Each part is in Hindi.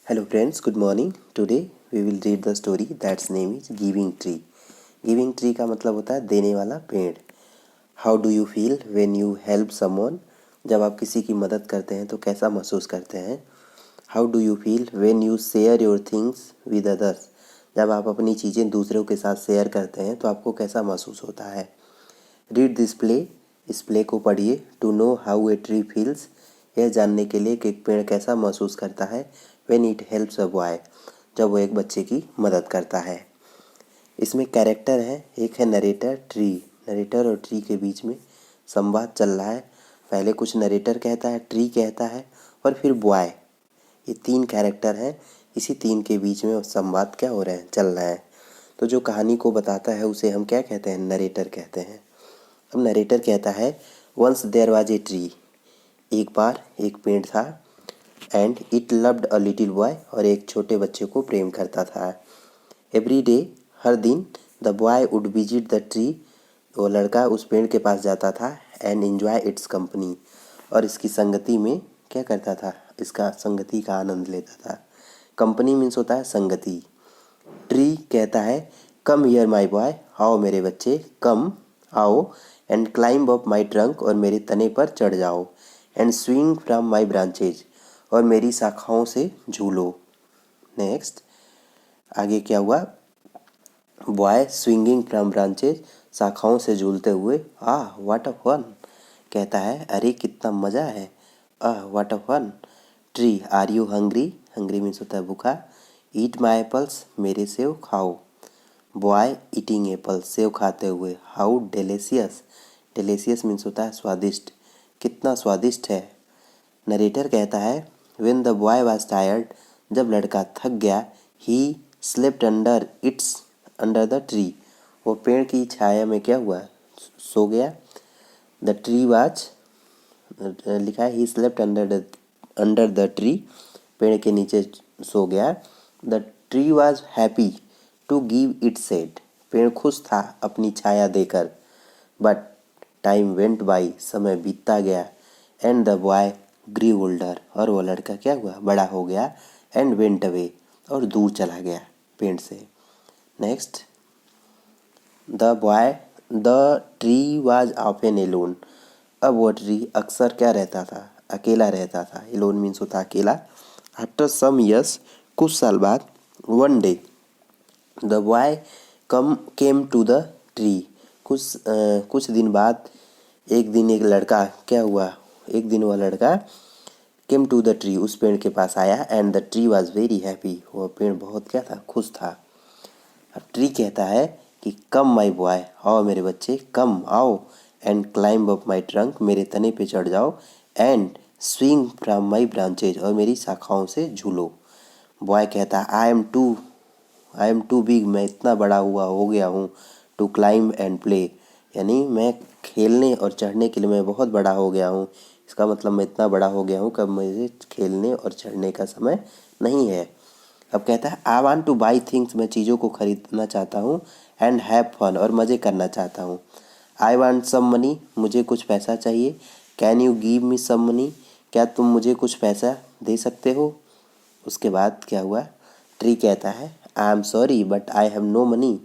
Hello friends, good morning. Today we will read the story that's name is Giving Tree. Giving Tree का मतलब होता है देने वाला पेड़. How do you feel when you help someone? जब आप किसी की मदद करते हैं तो कैसा महसूस करते हैं? How do you feel when you share your things with others? जब आप अपनी चीज़ें दूसरों के साथ शेयर करते हैं तो आपको कैसा महसूस होता है? Read this play. इस प्ले को पढ़िए. To know how a tree feels. यह जानने के लिए कि एक पेड़ कैसा महसूस करता है. When it helps a boy. जब वो एक बच्चे की मदद करता है. इसमें कैरेक्टर है. एक है नरेटर, ट्री. नरेटर और ट्री के बीच में संवाद चल रहा है. पहले कुछ नरेटर कहता है, ट्री कहता है और फिर बॉय. ये तीन कैरेक्टर हैं. इसी तीन के बीच में संवाद क्या हो रहा है, चल रहा है. तो जो कहानी को बताता है उसे हम क्या कहते हैं, नरेटर कहते हैं. अब नरेटर कहता है once there was a tree. एक बार एक पेड़ था. And it loved a little boy. और एक छोटे बच्चे को प्रेम करता था. एवरी डे, हर दिन, the boy would visit the tree. वो लड़का उस पेड़ के पास जाता था. And enjoy it's company. और इसकी संगति में क्या करता था, इसका संगति का आनंद लेता था. कंपनी मीन्स होता है संगति. ट्री कहता है कम हियर माई बॉय. आओ मेरे बच्चे, कम आओ. And climb up my trunk. और मेरे तने पर चढ़ जाओ. And swing from my branches. और मेरी शाखाओं से झूलो. नेक्स्ट आगे क्या हुआ. Boy swinging from branches. शाखाओं से झूलते हुए. What a fun. कहता है अरे कितना मज़ा है. What a fun. Tree are you hungry. Hungry means होता है भूखा. Eat my apples. मेरे सेव खाओ. Boy eating apple. सेव खाते हुए. How delicious. डेलिशियस मीन्स होता है स्वादिष्ट. कितना स्वादिष्ट है. नरेटर कहता है when the boy was tired. जब लड़का थक गया. ही स्लेप्ट अंडर द ट्री. वो पेड़ की छाया में क्या हुआ, सो गया. द ट्री वाज, लिखा है he slept under the tree. पेड़ के नीचे सो गया. The tree was happy to give it shade. पेड़ खुश था अपनी छाया देकर. But time went by. समय बीतता गया. And the boy grew older. और वो लड़का क्या हुआ, बड़ा हो गया. And went away. और दूर चला गया पेड़ से. Next the tree was often alone. अब वो ट्री अक्सर क्या रहता था, अकेला रहता था. एलोन मीन्स होता अकेला. आफ्टर सम ईयर्स, कुछ साल बाद. One day the boy came to the tree. कुछ दिन बाद एक दिन एक लड़का क्या हुआ, एक दिन वह लड़का केम टू द ट्री. उस पेड़ के पास आया. And the tree was very happy. वह पेड़ बहुत क्या था, खुश था. अब ट्री कहता है कि कम माई बॉय. आओ मेरे बच्चे, कम आओ. And climb up my trunk. मेरे तने पे चढ़ जाओ. And swing from my branches. और मेरी शाखाओं से झूलो. बॉय कहता है आई एम टू बिग. मैं इतना बड़ा हुआ हो गया हूँ. To climb and play. यानी मैं खेलने और चढ़ने के लिए मैं बहुत बड़ा हो गया हूँ. इसका मतलब मैं इतना बड़ा हो गया हूँ कि अब मुझे खेलने और चढ़ने का समय नहीं है. अब कहता है I want to buy things. मैं चीज़ों को खरीदना चाहता हूँ. And have fun. और मज़े करना चाहता हूँ. I want some money. मुझे कुछ पैसा चाहिए. Can you give me some money. क्या तुम मुझे कुछ पैसा दे सकते हो. उसके बाद क्या हुआ, ट्री कहता है I am sorry but I have no money.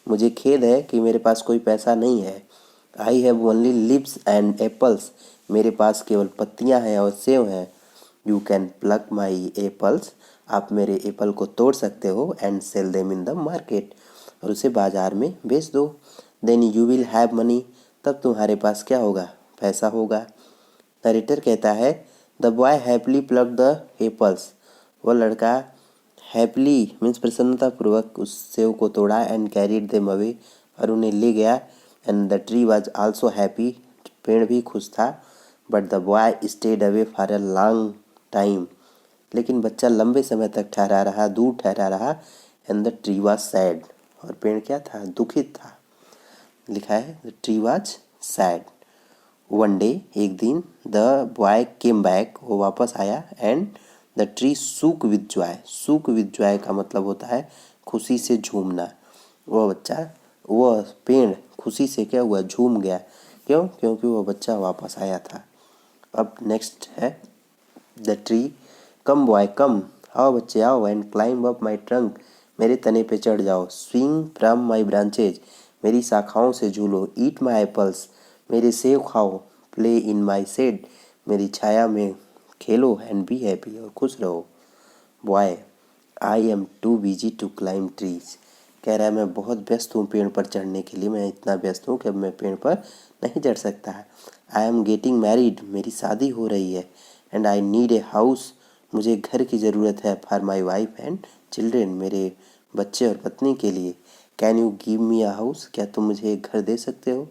मुझे खेद है कि मेरे पास कोई पैसा नहीं है. I have only leaves and apples. मेरे पास केवल पत्तियां हैं और सेव हैं. You can pluck my apples. आप मेरे एप्पल को तोड़ सकते हो. And sell them in the market. और उसे बाजार में बेच दो. Then you will have money. तब तुम्हारे पास क्या होगा, पैसा होगा. नरेटर कहता है the boy happily plug the apples. वह लड़का हैप्पीली मीन्स प्रसन्नतापूर्वक उस सेव को तोड़ा. And carried them away. और उन्हें ले गया. And the tree was also happy. पेड़ भी खुश था. But the boy stayed away for a long time. लेकिन बच्चा लंबे समय तक ठहरा रहा, दूर ठहरा रहा. And the tree was sad. और पेड़ क्या था, दुखित था. लिखा है the tree was sad. One day, एक दिन, द बॉय केम बैक. वो वापस आया. And the tree shook with joy. Shook with joy का मतलब होता है खुशी से झूमना. वह पेड़ खुशी से क्या हुआ, झूम गया. क्यों, क्योंकि वह बच्चा वापस आया था. अब नेक्स्ट है द ट्री कम बॉय कम. आओ बच्चे आओ, and climb up my trunk, मेरे तने पे चढ़ जाओ, स्विंग फ्रॉम माई ब्रांचेज, मेरी शाखाओं से झूलो, ईट माई एप्पल्स, मेरे सेब खाओ, प्ले इन माई शेड, मेरी छाया में खेलो, एंड बी हैप्पी, और खुश रहो। Boy, I am too busy to climb trees, कह रहा है मैं बहुत व्यस्त हूँ पेड़ पर चढ़ने के लिए, मैं इतना व्यस्त हूँ कि अब मैं पेड़ पर नहीं चढ़ सकता है। आई एम गेटिंग मैरिड, मेरी शादी हो रही है, and I need a house, मुझे घर की ज़रूरत है, for my wife and children, मेरे बच्चे और पत्नी के लिए। Can you give me a house, क्या तुम मुझे एक घर दे सकते हो।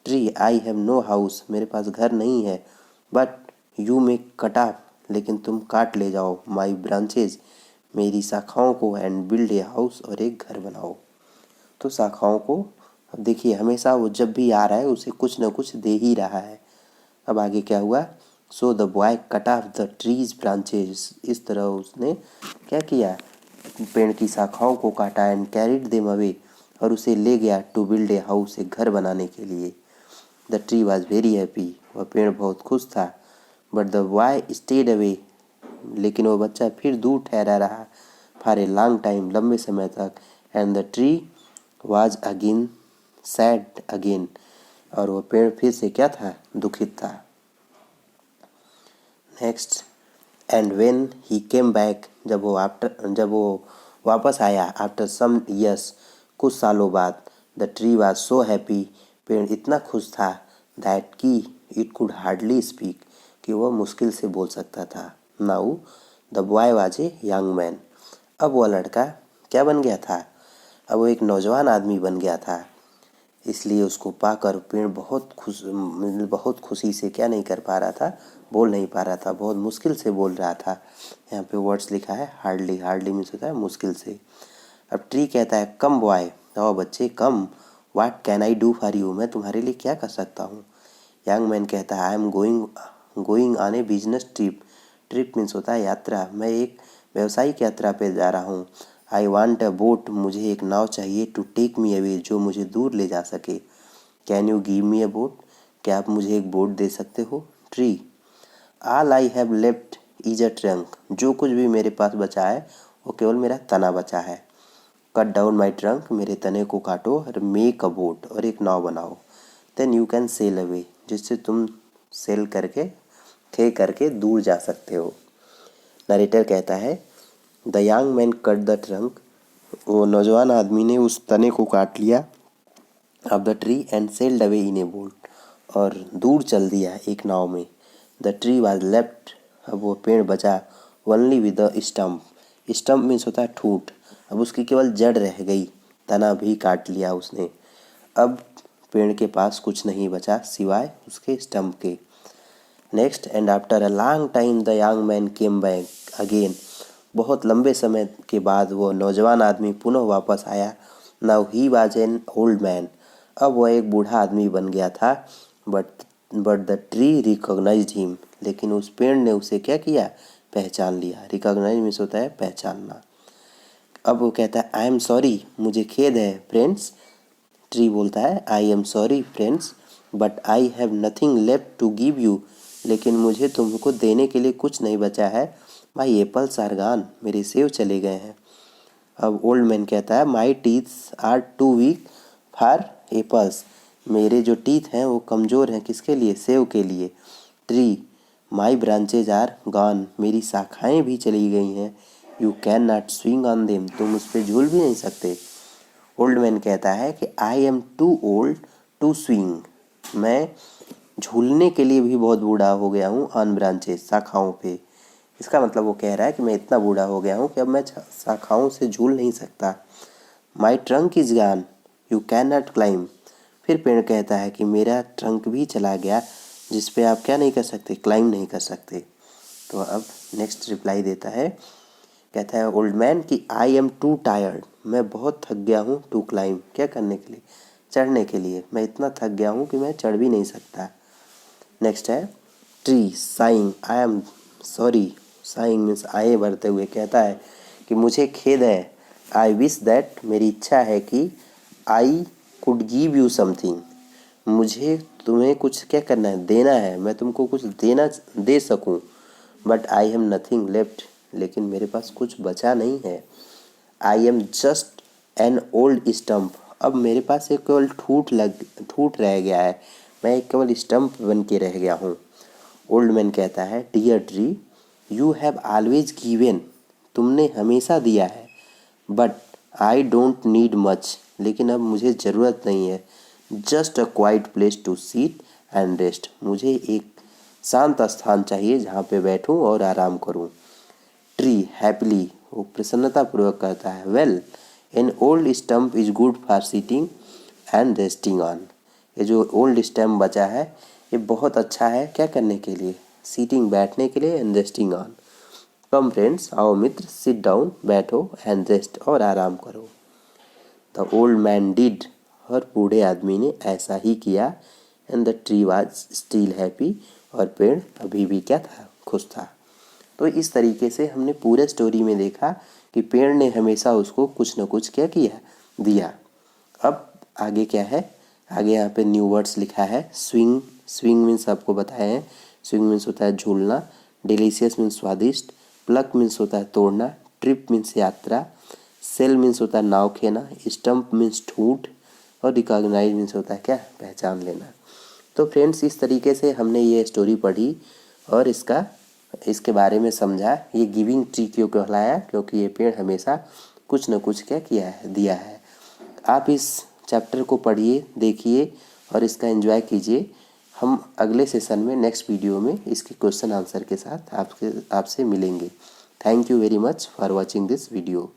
Tree, I have no house, मेरे पास घर नहीं है, but you may cut off, लेकिन तुम काट ले जाओ, माई ब्रांचेज, मेरी शाखाओं को, एंड बिल्ड ए हाउस, और एक घर बनाओ। तो शाखाओं को, अब देखिए हमेशा वो जब भी आ रहा है उसे कुछ ना कुछ दे ही रहा है। अब आगे क्या हुआ, so the boy cut off the trees branches, इस तरह उसने क्या किया, पेड़ की शाखाओं को काटा, एंड कैरिड देम अवे, और उसे ले गया, टू बिल्ड ए हाउस, एक घर बनाने के लिए। The tree was very happy, वह पेड़ बहुत खुश था, but the boy stayed away, लेकिन वो बच्चा फिर दूर ठहरा रहा, फॉर ए लॉन्ग टाइम, लंबे समय तक, and the tree was again sad again, और वो पेड़ फिर से क्या था, दुखित था। Next, and when he came back, जब वो वापस आया, आफ्टर सम ईयर्स, कुछ सालों बाद, the tree was so happy, पेड़ इतना खुश था, दैट कि इट कुड हार्डली स्पीक, कि वह मुश्किल से बोल सकता था। Now the boy was a young man, अब वह लड़का क्या बन गया था, अब वो एक नौजवान आदमी बन गया था, इसलिए उसको पाकर पेड़ बहुत खुशी से क्या नहीं कर पा रहा था, बोल नहीं पा रहा था, बहुत मुश्किल से बोल रहा था। यहाँ पे वर्ड्स लिखा है हार्डली, हार्डली मीन्स होता है मुश्किल से। अब ट्री कहता है कम बॉय, आओ बच्चे come, what can I do for you, मैं तुम्हारे लिए क्या कर सकता हूँ। यंग मैन कहता है I am going on A business trip, trip means होता है यात्रा, मैं एक व्यावसायिक यात्रा पे जा रहा हूँ। आई वांट अ बोट, मुझे एक नाव चाहिए, टू टेक मी अवे, जो मुझे दूर ले जा सके। Can you give me a boat, क्या आप मुझे एक बोट दे सकते हो। Tree, all I have left is a trunk, जो कुछ भी मेरे पास बचा है वो केवल मेरा तना बचा है। कट डाउन माई ट्रंक, मेरे तने को काटो, और मेक अ बोट, और एक नाव बनाओ। Then you can sail away, जिससे तुम सेल करके थे करके दूर जा सकते हो। नरेटर कहता है the young man cut the trunk, वो नौजवान आदमी ने उस तने को काट लिया, of the tree, and sailed away in A boat, और दूर चल दिया एक नाव में। द ट्री वाज लेफ्ट, अब वो पेड़ बचा, only with the stump, stump means होता है ठूंठ, अब उसकी केवल जड़ रह गई, तना भी काट लिया उसने। अब पेड़ के पास कुछ नहीं बचा सिवाय उसके स्टम्प के। Next, and after a long time the young man came back again, बहुत लंबे समय के बाद वो नौजवान आदमी पुनः वापस आया। Now he was an old man, अब वह एक बूढ़ा आदमी बन गया था। But the tree recognised him, लेकिन उस पेड़ ने उसे क्या किया, पहचान लिया। रिकॉग्नाइज मीन्स होता है पहचानना। अब वो कहता है आई एम सॉरी, मुझे खेद है फ्रेंड्स। ट्री बोलता है I am sorry friends, but I have nothing left to give you, लेकिन मुझे तुमको देने के लिए कुछ नहीं बचा है। माई एप्पल्स आर गॉन, मेरे सेब चले गए हैं। अब ओल्ड मैन कहता है my teeth are too weak for apples, मेरे जो टीथ हैं वो कमज़ोर हैं, किसके लिए, सेब के लिए। Tree, my branches are gone, मेरी शाखाएं भी चली गई हैं। You can not swing on them, तुम उस पर झूल भी नहीं सकते। ओल्ड मैन कहता है कि I am too old to swing, मैं झूलने के लिए भी बहुत बूढ़ा हो गया हूँ, ऑन ब्रांचेस, शाखाओं पे। इसका मतलब वो कह रहा है कि मैं इतना बूढ़ा हो गया हूँ कि अब मैं शाखाओं से झूल नहीं सकता। माई trunk is gone, you can not climb, फिर पेड़ कहता है कि मेरा ट्रंक भी चला गया, जिस पे आप क्या नहीं कर सकते, क्लाइंब नहीं कर सकते। तो अब नेक्स्ट रिप्लाई देता है, कहता है ओल्ड मैन कि आई एम टू टायर्ड, मैं बहुत थक गया हूँ, टू क्लाइंब, क्या करने के लिए, चढ़ने के लिए, मैं इतना थक गया हूँ कि मैं चढ़ भी नहीं सकता। नेक्स्ट है tree saying, I am sorry, saying means आए भरते हुए कहता है कि मुझे खेद है। आई विश दैट, मेरी इच्छा है कि I could give you something, मुझे तुम्हें कुछ क्या करना है, देना है, मैं तुमको कुछ दे सकूं। But I have nothing left लेकिन मेरे पास कुछ बचा नहीं है। I am just an old stump, अब मेरे पास एक केवल ठूठ रह गया है, मैं एक केवल स्टम्प बन के रह गया हूँ। ओल्ड मैन कहता है, dear tree you have always given, तुमने हमेशा दिया है, but I don't need much, लेकिन अब मुझे ज़रूरत नहीं है। Just a quiet place to seat and rest, मुझे एक शांत स्थान चाहिए जहाँ पे बैठूं और आराम करूं। ट्री हैप्पीली, वो प्रसन्नतापूर्वक कहता है, well an old stump is good for seating and resting on, ये जो ओल्ड स्टम्प बचा है ये बहुत अच्छा है क्या करने के लिए, सीटिंग बैठने के लिए, and resting on. Come friends, आओ मित्र, सिट डाउन, बैठो, एंड रेस्ट, और आराम करो। द ओल्ड मैन डिड, और बूढ़े आदमी ने ऐसा ही किया, and the tree was still happy, और पेड़ अभी भी क्या था, खुश था। तो इस तरीके से हमने पूरे स्टोरी में देखा कि पेड़ ने हमेशा उसको कुछ न कुछ क्या किया, दिया। अब आगे क्या है, आगे यहाँ पे न्यू वर्ड्स लिखा है। स्विंग, स्विंग मीन्स आपको बताए हैं, स्विंग मीन्स होता है झूलना, डिलीशियस मीन्स स्वादिष्ट, प्लक मीन्स होता है तोड़ना, ट्रिप मीन्स यात्रा, सेल मीन्स होता है नाव खेना, स्टम्प मीन्स ठूठ, और रिकॉग्नाइज मीन्स होता है क्या, पहचान लेना। तो फ्रेंड्स, इस तरीके से हमने ये स्टोरी पढ़ी और इसके बारे में समझा। ये गिविंग ट्री क्यों कहलाया, क्योंकि ये पेड़ हमेशा कुछ न कुछ क्या किया है, दिया है। आप इस चैप्टर को पढ़िए, देखिए और इसका एंजॉय कीजिए। हम अगले सेशन में, नेक्स्ट वीडियो में इसके क्वेश्चन आंसर के साथ आपसे मिलेंगे। Thank you very much for watching this video.